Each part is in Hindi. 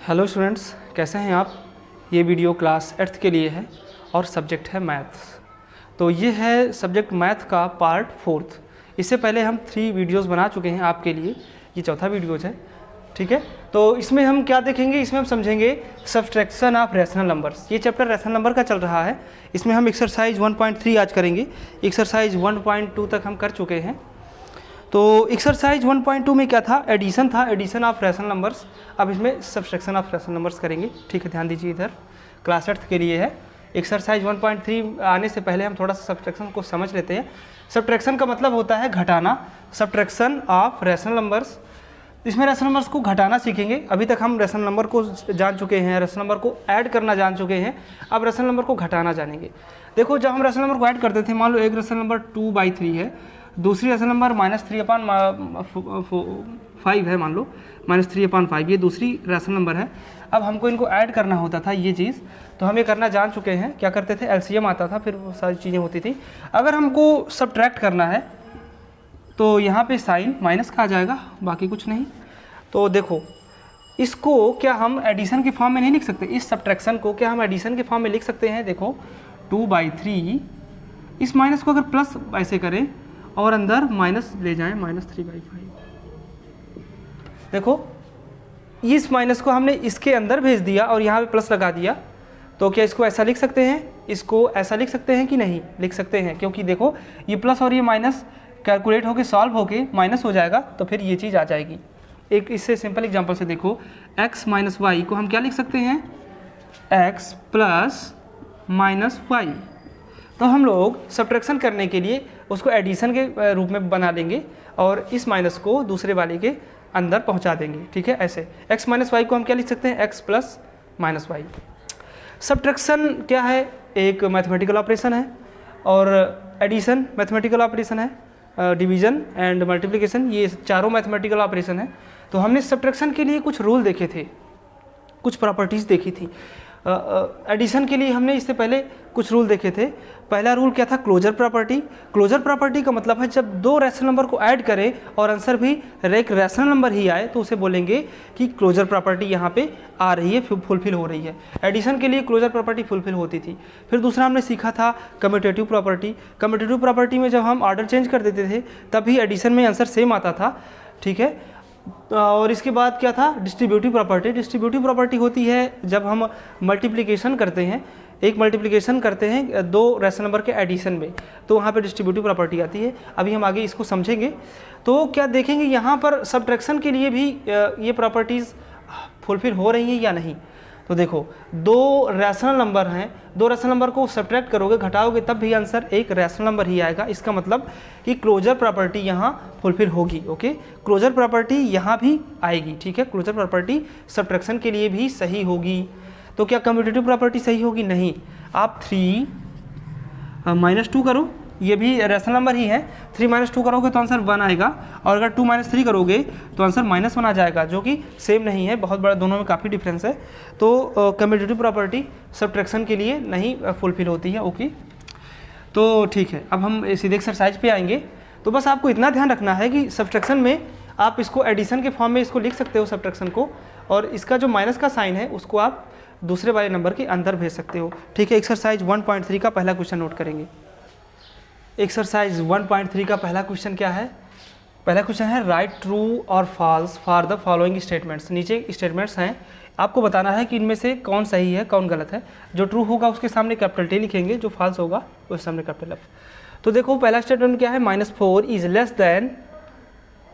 हेलो स्टूडेंट्स, कैसे हैं आप। ये वीडियो क्लास 8th के लिए है और सब्जेक्ट है मैथ्स। तो ये है सब्जेक्ट मैथ का पार्ट 4th। इससे पहले हम 3 वीडियोस बना चुके हैं आपके लिए, ये चौथा वीडियोज है, ठीक है। तो इसमें हम क्या देखेंगे, इसमें हम समझेंगे सब्सट्रैक्शन ऑफ रैशनल नंबर्स। ये चैप्टर रैशनल नंबर का चल रहा है। इसमें हम एक्सरसाइज 1.3 आज करेंगे। एक्सरसाइज 1.2 तक हम कर चुके हैं। तो एक्सरसाइज 1.2 में क्या था, एडिशन था, एडिशन ऑफ रैशनल नंबर्स। अब इसमें सब्सट्रैक्शन ऑफ रैशनल नंबर्स करेंगे, ठीक है। ध्यान दीजिए, इधर क्लास 8th के लिए है। एक्सरसाइज 1.3 आने से पहले हम थोड़ा सा सब्सट्रैक्शन को समझ लेते हैं। सब्सट्रैक्शन का मतलब होता है घटाना। सब्सट्रैक्शन ऑफ रैशनल नंबर्स, इसमें रैशनल नंबर्स को घटाना सीखेंगे। अभी तक हम रैशनल नंबर को जान चुके हैं, रैशनल नंबर को ऐड करना जान चुके हैं। अब रैशनल नंबर को घटाना जानेंगे। देखो, जब हम रैशनल नंबर को ऐड करते थे, मान लो एक रैशनल नंबर 2/3 है, दूसरी रैशनल नंबर -3/5 है, मान लो -3/5, ये दूसरी रैशनल नंबर है। अब हमको इनको ऐड करना होता था, ये चीज़ तो हम ये करना जान चुके हैं। क्या करते थे, एलसीएम आता था, फिर वो सारी चीज़ें होती थी। अगर हमको सब्ट्रैक्ट करना है तो यहाँ पे साइन माइनस का आ जाएगा, बाकी कुछ नहीं। तो देखो, इसको क्या हम एडिशन के फॉर्म में नहीं लिख सकते? इस सब्ट्रैक्शन को क्या हम एडिशन के फॉर्म में लिख सकते हैं? देखो, 2/3, इस माइनस को अगर प्लस ऐसे करें और अंदर माइनस ले जाएं, -3/5। देखो, इस माइनस को हमने इसके अंदर भेज दिया और यहाँ पे प्लस लगा दिया। तो क्या इसको ऐसा लिख सकते हैं? इसको ऐसा लिख सकते हैं कि नहीं लिख सकते हैं? क्योंकि देखो, ये प्लस और ये माइनस कैलकुलेट होके सॉल्व होके माइनस हो जाएगा, तो फिर ये चीज़ आ जाएगी। एक इससे सिंपल एग्जांपल से देखो, x - y को हम क्या लिख सकते हैं? x + -y। तो हम लोग सब्ट्रैक्शन करने के लिए उसको एडिशन के रूप में बना लेंगे और इस माइनस को दूसरे वाले के अंदर पहुंचा देंगे, ठीक है। ऐसे x - y को हम क्या लिख सकते हैं? x + -y। सब्ट्रैक्शन क्या है? एक मैथमेटिकल ऑपरेशन है और एडिशन मैथमेटिकल ऑपरेशन है, डिवीज़न एंड मल्टीप्लिकेशन, ये चारों मैथमेटिकल ऑपरेशन है। तो हमने सब्ट्रैक्शन के लिए कुछ रूल देखे थे, कुछ प्रॉपर्टीज़ देखी थी। एडिशन के लिए हमने इससे पहले कुछ रूल देखे थे। पहला रूल क्या था? Closure property. क्लोजर प्रॉपर्टी का मतलब है जब दो रैशनल नंबर को ऐड करें और आंसर भी एक रैशनल नंबर ही आए तो उसे बोलेंगे कि क्लोजर प्रॉपर्टी यहाँ पे आ रही है, फुलफिल हो रही है। एडिशन के लिए क्लोजर प्रॉपर्टी फुलफिल होती थी। फिर दूसरा हमने सीखा था कम्यूटेटिव प्रॉपर्टी। कम्यूटेटिव प्रॉपर्टी में जब हम ऑर्डर चेंज कर देते थे तभी एडिशन में आंसर सेम आता था, ठीक है। और इसके बाद क्या था? Distributive property. डिस्ट्रीब्यूटिव प्रॉपर्टी होती है जब हम मल्टीप्लिकेशन करते हैं, एक मल्टीप्लिकेशन करते हैं दो रैशनल नंबर के एडिशन में, तो वहाँ पे डिस्ट्रीब्यूटिव प्रॉपर्टी आती है। अभी हम आगे इसको समझेंगे। तो क्या देखेंगे यहाँ पर सब्ट्रैक्शन के लिए भी ये प्रॉपर्टीज़ फुलफिल हो रही हैं या नहीं। तो देखो, दो रैशनल नंबर हैं, दो रैशनल नंबर को सब्ट्रैक्ट करोगे, घटाओगे, तब भी आंसर एक रैशनल नंबर ही आएगा। इसका मतलब कि क्लोजर प्रॉपर्टी यहाँ फुलफिल होगी, ओके। क्लोजर प्रॉपर्टी यहाँ भी आएगी, ठीक है। क्लोजर प्रॉपर्टी सब्ट्रैक्शन के लिए भी सही होगी। तो क्या कम्यूटेटिव प्रॉपर्टी सही होगी? नहीं। आप 3 - 2 करो, ये भी रैशनल नंबर ही है। 3 - 2 करोगे तो आंसर 1 आएगा, और अगर 2 - 3 करोगे तो आंसर -1 आ जाएगा, जो कि सेम नहीं है, बहुत बड़ा, दोनों में काफ़ी डिफरेंस है। तो कम्यूटेटिव प्रॉपर्टी सब्ट्रैक्शन के लिए नहीं फुलफिल होती है, ओके। तो ठीक है, अब हम सीधे एक्सरसाइज पे आएंगे। तो बस आपको इतना ध्यान रखना है कि सब्ट्रैक्शन में आप इसको एडिशन के फॉर्म में इसको लिख सकते हो सब्ट्रैक्शन को, और इसका जो माइनस का साइन है उसको आप दूसरे वाले नंबर के अंदर भेज सकते हो, ठीक है। एक्सरसाइज 1.3 का पहला क्वेश्चन नोट करेंगे। एक्सरसाइज 1.3 का पहला क्वेश्चन क्या है? पहला क्वेश्चन है राइट ट्रू और false for the following statements. नीचे स्टेटमेंट्स हैं, आपको बताना है कि इनमें से कौन सही है कौन गलत है। जो ट्रू होगा उसके सामने कैपिटल टी लिखेंगे, जो फॉल्स होगा उसके सामने कैपिटल एफ। तो देखो, पहला स्टेटमेंट क्या है? -4 is less then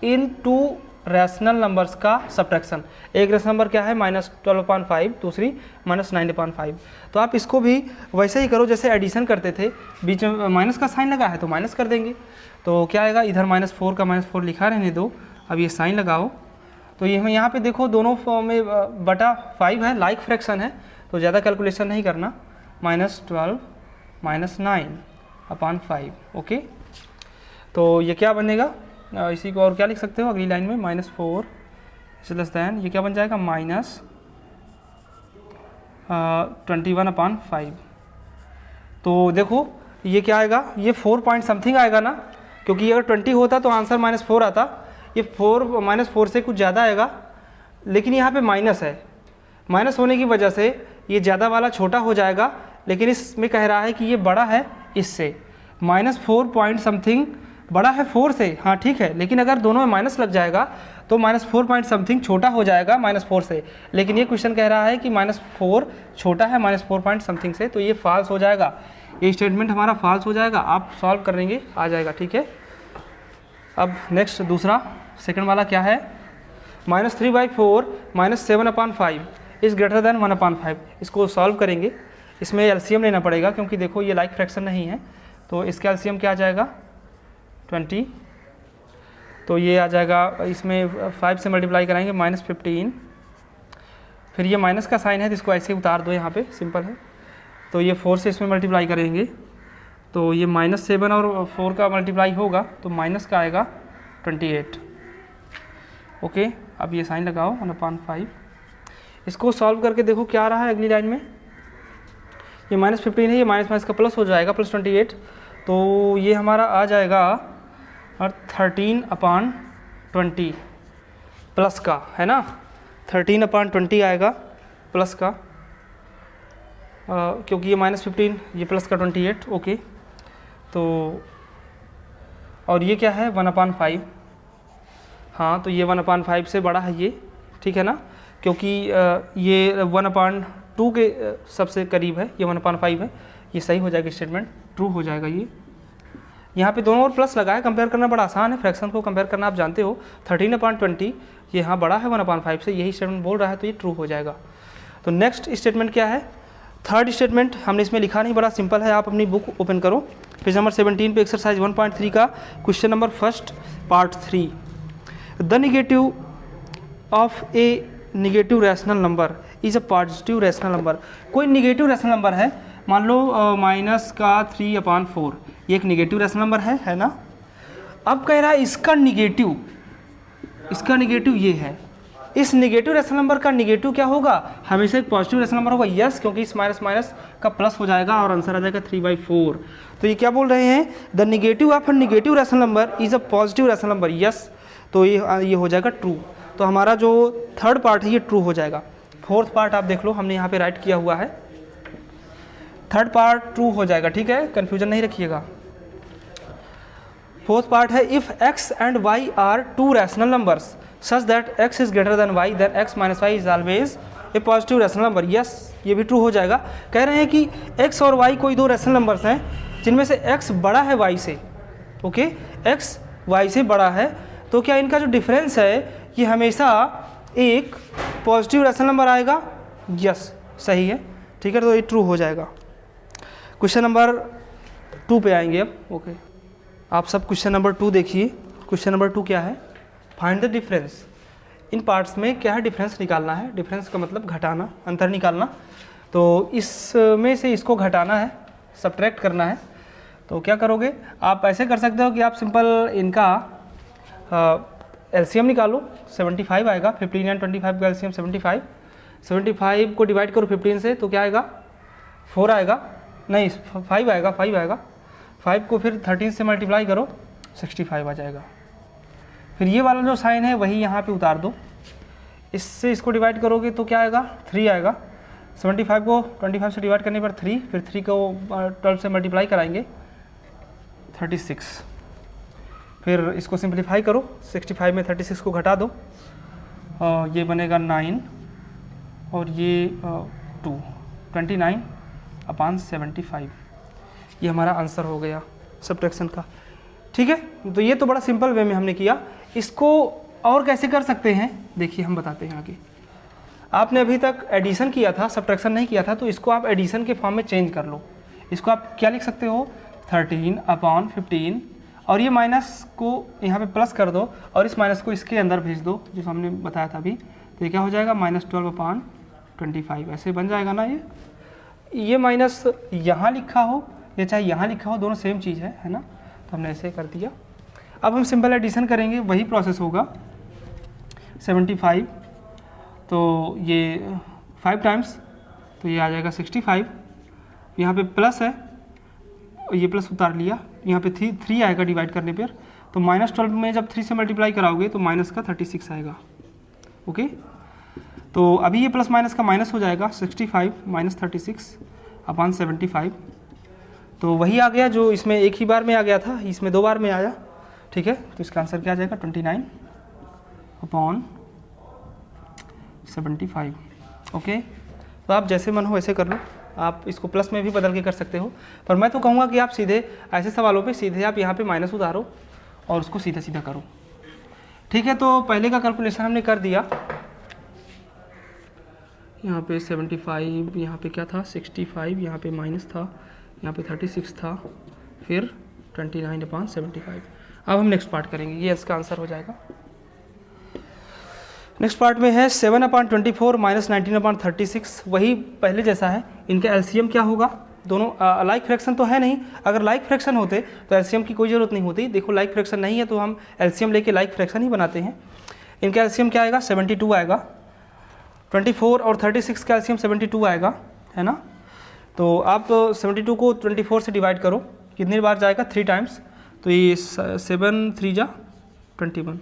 in to rational numbers का सब्ट्रैक्शन। एक रैशनल नंबर क्या है? -12/5, दूसरी -9/5। तो आप इसको भी वैसे ही करो जैसे एडिशन करते थे, बीच में माइनस का साइन लगा है तो माइनस कर देंगे। तो क्या आएगा? इधर -4 का -4 लिखा रहने दो, अब ये साइन लगाओ। तो ये हम यहाँ पे देखो दोनों में बटा 5 है, लाइक फ्रैक्शन है, तो ज़्यादा कैलकुलेशन नहीं करना। -12 - 9/5, ओके। तो ये क्या बनेगा? इसी को और क्या लिख सकते हो अगली लाइन में? -4 इज लेस दैन, ये क्या बन जाएगा? -21/5। तो देखो, ये क्या आएगा? ये 4 पॉइंट समथिंग आएगा ना, क्योंकि अगर 20 होता तो आंसर -4 आता। ये 4 - 4 से कुछ ज़्यादा आएगा, लेकिन यहाँ पे माइनस है, माइनस होने की वजह से ये ज़्यादा वाला छोटा हो जाएगा, लेकिन इसमें कह रहा है कि ये बड़ा है इससे, -4 पॉइंट समथिंग बड़ा है 4 से, हाँ ठीक है, लेकिन अगर दोनों में माइनस लग जाएगा तो -4 पॉइंट समथिंग छोटा हो जाएगा -4 से, लेकिन ये क्वेश्चन कह रहा है कि -4 छोटा है -4 पॉइंट समथिंग से, तो ये फॉल्स हो जाएगा, ये स्टेटमेंट हमारा फॉल्स हो जाएगा। आप सॉल्व करेंगे आ जाएगा, ठीक है। अब नेक्स्ट दूसरा सेकंड वाला क्या है, -3/4 -7/5 इज़ ग्रेटर देन 1/5। इसको सॉल्व करेंगे, इसमें एलसीएम लेना पड़ेगा क्योंकि देखो ये लाइक फ्रैक्शन नहीं है, तो इसका एलसीएम क्या आ जाएगा 20, तो ये आ जाएगा, इसमें 5 से मल्टीप्लाई कराएंगे -15, फिर ये माइनस का साइन है तो इसको ऐसे ही उतार दो, यहाँ पे सिंपल है, तो ये 4 से इसमें मल्टीप्लाई करेंगे तो ये -7 और 4 का मल्टीप्लाई होगा तो माइनस का आएगा 28। ओके, अब ये साइन लगाओ 1/5, इसको सॉल्व करके देखो क्या आ रहा है अगली लाइन में, ये -15 है, ये माइनस का प्लस हो जाएगा +28, तो ये हमारा आ जाएगा और 13/20 प्लस का, है ना, 13/20 आएगा प्लस का, क्योंकि ये -15 ये प्लस का 28। ओके, तो और ये क्या है 1/5, हाँ तो ये 1/5 से बड़ा है ये, ठीक है ना, क्योंकि ये 1/2 के सबसे करीब है, ये 1/5 है, ये सही हो जाएगा, स्टेटमेंट ट्रू हो जाएगा। ये यहाँ पे दोनों और प्लस लगाए, कंपेयर करना बड़ा आसान है, फ्रैक्शन को कंपेयर करना आप जानते हो, 13/20 ये हाँ बड़ा है 1/5 से, यही स्टेटमेंट बोल रहा है, तो ये ट्रू हो जाएगा। तो नेक्स्ट स्टेटमेंट क्या है, थर्ड स्टेटमेंट हमने इसमें लिखा नहीं, बड़ा सिंपल है, आप अपनी बुक ओपन करो, पेज नंबर 17 पे एक्सरसाइज 1.3 का question number first part 3, the negative of A negative rational number is a positive rational number. कोई नेगेटिव रैशनल नंबर है, मान लो -3/4, ये एक नेगेटिव रैशनल नंबर है ना। अब कह रहा है इसका नेगेटिव ये है, इस नेगेटिव रैशनल नंबर का नेगेटिव क्या होगा, हमेशा एक पॉजिटिव रैशनल नंबर होगा, यस, क्योंकि इस माइनस का प्लस हो जाएगा और आंसर आ जाएगा 3/4। तो ये क्या बोल रहे हैं, the negative of a negative rational number is a positive rational number, yes, तो ये हो जाएगा ट्रू। तो हमारा जो थर्ड पार्ट है ये ट्रू हो जाएगा। फोर्थ पार्ट आप देख लो, हमने यहाँ पे राइट किया हुआ है, थर्ड पार्ट ट्रू हो जाएगा, ठीक है, कन्फ्यूजन नहीं रखिएगा। फोर्थ पार्ट है, if x and y are two rational numbers such that x is greater than y, then x minus Y is always a positive rational number, yes, ये भी ट्रू हो जाएगा। कह रहे हैं कि x और y कोई दो रैशनल नंबर्स हैं जिनमें से x बड़ा है y से, ओके, x y से बड़ा है, तो क्या इनका जो डिफरेंस है ये हमेशा एक पॉजिटिव रैशनल नंबर आएगा, यस, सही है, ठीक है, तो ये ट्रू हो जाएगा। क्वेश्चन नंबर 2 पे आएंगे अब, ओके, आप सब क्वेश्चन नंबर 2 देखिए। क्वेश्चन नंबर 2 क्या है, find the difference. In parts में क्या है, डिफरेंस निकालना है, डिफरेंस का मतलब घटाना, अंतर निकालना, तो इसमें से इसको घटाना है, सब्ट्रैक्ट करना है। तो क्या करोगे, आप ऐसे कर सकते हो कि आप सिंपल इनका एलसीएम निकालो, 75 आएगा, 15 एंड 25 का एलसीएम 75, 75 को डिवाइड करो 15 से तो क्या आएगा 4 आएगा, नहीं 5 आएगा, 5 को फिर 13 से मल्टीप्लाई करो 65 आ जाएगा। फिर ये वाला जो साइन है वही यहाँ पे उतार दो, इससे इसको डिवाइड करोगे तो क्या आएगा 3 आएगा, 75 को 25 से डिवाइड करने पर 3, फिर 3 को 12 से मल्टीप्लाई कराएंगे 36, फिर इसको सिंप्लीफाई करो, 65 में 36 को घटा दो, ये बनेगा 9 और ये 29/75, ये हमारा आंसर हो गया सब्ट्रैक्शन का, ठीक है। तो ये तो बड़ा सिंपल वे में हमने किया, इसको और कैसे कर सकते हैं देखिए हम बताते हैं आगे। आपने अभी तक एडिशन किया था, सब्ट्रैक्शन नहीं किया था, तो इसको आप एडिशन के फॉर्म में चेंज कर लो। इसको आप क्या लिख सकते हो, 13/15, और ये माइनस को यहाँ पे प्लस कर दो और इस माइनस को इसके अंदर भेज दो, जो हमने बताया था अभी, तो ये क्या हो जाएगा -12/25, ऐसे बन जाएगा ना। ये माइनस यहाँ लिखा हो या चाहे यहाँ लिखा हो, दोनों सेम चीज़ है ना, तो हमने ऐसे कर दिया। अब हम सिंपल एडिशन करेंगे, वही प्रोसेस होगा, 75, तो ये 5 टाइम्स, तो ये आ जाएगा 65, यहाँ पे प्लस है, ये प्लस उतार लिया, यहाँ पे 3 आएगा डिवाइड करने पर, तो -12 में जब 3 से मल्टीप्लाई कराओगे तो माइनस का 36 आएगा, ओके। तो अभी ये प्लस माइनस का माइनस हो जाएगा 65 माइनस 36 अपॉन 75। तो वही आ गया जो इसमें एक ही बार में आ गया था, इसमें 2 बार में आया। ठीक है, तो इसका आंसर क्या आ जाएगा 29 अपॉन 75। ओके, तो आप जैसे मन हो वैसे कर लो, आप इसको प्लस में भी बदल के कर सकते हो, पर मैं तो कहूँगा कि आप सीधे ऐसे सवालों पे सीधे आप यहाँ पे माइनस उतारो और उसको सीधा सीधा करो। ठीक है, तो पहले का कैलकुलेशन हमने कर दिया। यहाँ पे 75, यहाँ पे क्या था 65, यहाँ पे माइनस था, यहाँ पे 36 था, फिर 29 अपॉन 75। अब हम नेक्स्ट पार्ट करेंगे, ये इसका आंसर हो जाएगा। नेक्स्ट पार्ट में है 7 अपॉन 24 माइनस 19 अपॉन 36, वही पहले जैसा है। इनका एलसीएम क्या होगा, दोनों लाइक फ्रैक्शन तो है नहीं, अगर लाइक फ्रैक्शन होते तो एलसीएम की कोई ज़रूरत नहीं होती। देखो लाइक फ्रैक्शन नहीं है तो हम एलसीएम लेके लाइक फ्रैक्शन ही बनाते हैं। इनका एलसीएम क्या आएगा 72 आएगा, 24 और 36 का एलसीएम 72 आएगा, है ना। तो आप 72 को 24 से डिवाइड करो, कितनी बार जाएगा 3 टाइम्स, तो ये 7 3 जा 21।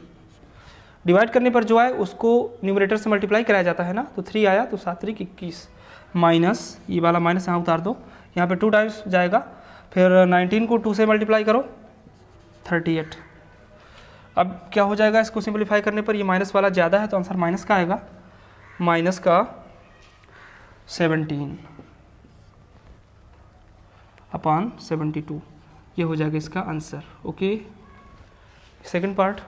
डिवाइड करने पर जो आए उसको न्यूमरेटर से मल्टीप्लाई कराया जाता है ना, तो 3 आया तो 7 3 21 माइनस ये वाला माइनस यहाँ उतार दो, यहाँ पे 2 टाइम्स जाएगा, फिर 19 को 2 से मल्टीप्लाई करो 38। अब क्या हो जाएगा, इसको सिंपलीफाई करने पर ये माइनस वाला ज़्यादा है तो आंसर माइनस का आएगा, माइनस का 17 अपॉन 72, ये हो जाएगा इसका आंसर। ओके, सेकंड पार्ट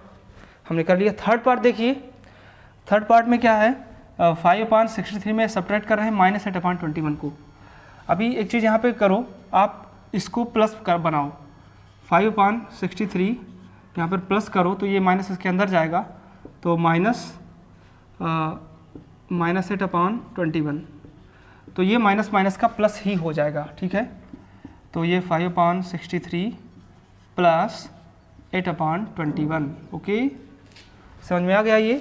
हमने कर लिया। थर्ड पार्ट देखिए, थर्ड पार्ट में क्या है 5 अपॉन 63 में सब्ट्रैक्ट कर रहे हैं माइनस 8 अपॉन 21 को। अभी एक चीज़ यहाँ पे करो, आप इसको प्लस कर बनाओ, 5 अपॉन 63 यहाँ पर प्लस करो तो ये माइनस इसके अंदर जाएगा, तो माइनस 8 अपॉन 21, तो ये माइनस माइनस का प्लस ही हो जाएगा। ठीक है, तो ये 5 अपॉन 63 प्लस 8 अपॉन 21। ओके, समझ में आ गया, ये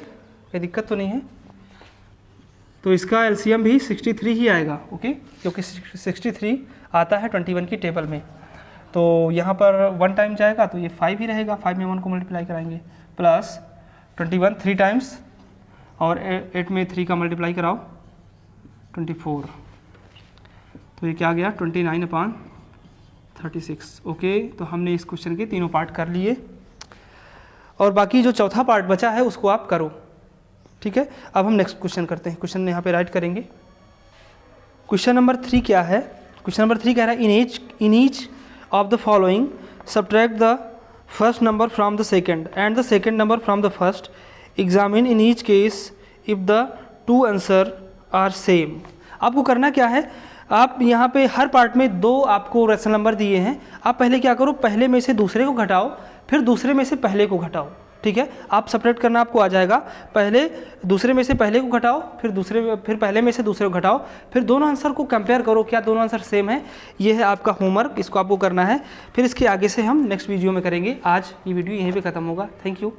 कोई दिक्कत तो नहीं है। तो इसका एलसीएम भी 63 ही आएगा। ओके, क्योंकि 63 आता है 21 की टेबल में, तो यहाँ पर 1 टाइम जाएगा तो ये 5 ही रहेगा, 5 में 1 को मल्टीप्लाई कराएंगे, प्लस 21 3 टाइम्स और 8 में 3 का मल्टीप्लाई कराओ 24, तो ये क्या आ गया 29 अपॉन 36। ओके, तो हमने इस क्वेश्चन के तीनों पार्ट कर लिए और बाकी जो चौथा पार्ट बचा है उसको आप करो। ठीक है, अब हम नेक्स्ट क्वेश्चन करते हैं। क्वेश्चन यहाँ पे राइट करेंगे। क्वेश्चन नंबर 3 क्या है, क्वेश्चन नंबर 3 कह रहा है in each of the following subtract the first number from the second and the second number from the first, examine in each case if the 2 answer are same. आपको करना क्या है, आप यहाँ पे हर पार्ट में 2 आपको रेशनल नंबर दिए हैं, आप पहले क्या करो, पहले में से दूसरे को घटाओ, फिर दूसरे में से पहले को घटाओ। ठीक है, आप सेपरेट करना आपको आ जाएगा, पहले दूसरे में से पहले को घटाओ, फिर पहले में से दूसरे को घटाओ, फिर दोनों आंसर को कंपेयर करो क्या दोनों आंसर सेम है। ये है आपका होमवर्क, इसको आपको करना है, फिर इसके आगे से हम नेक्स्ट वीडियो में करेंगे। आज ये वीडियो यहीं पे ख़त्म होगा। Thank you.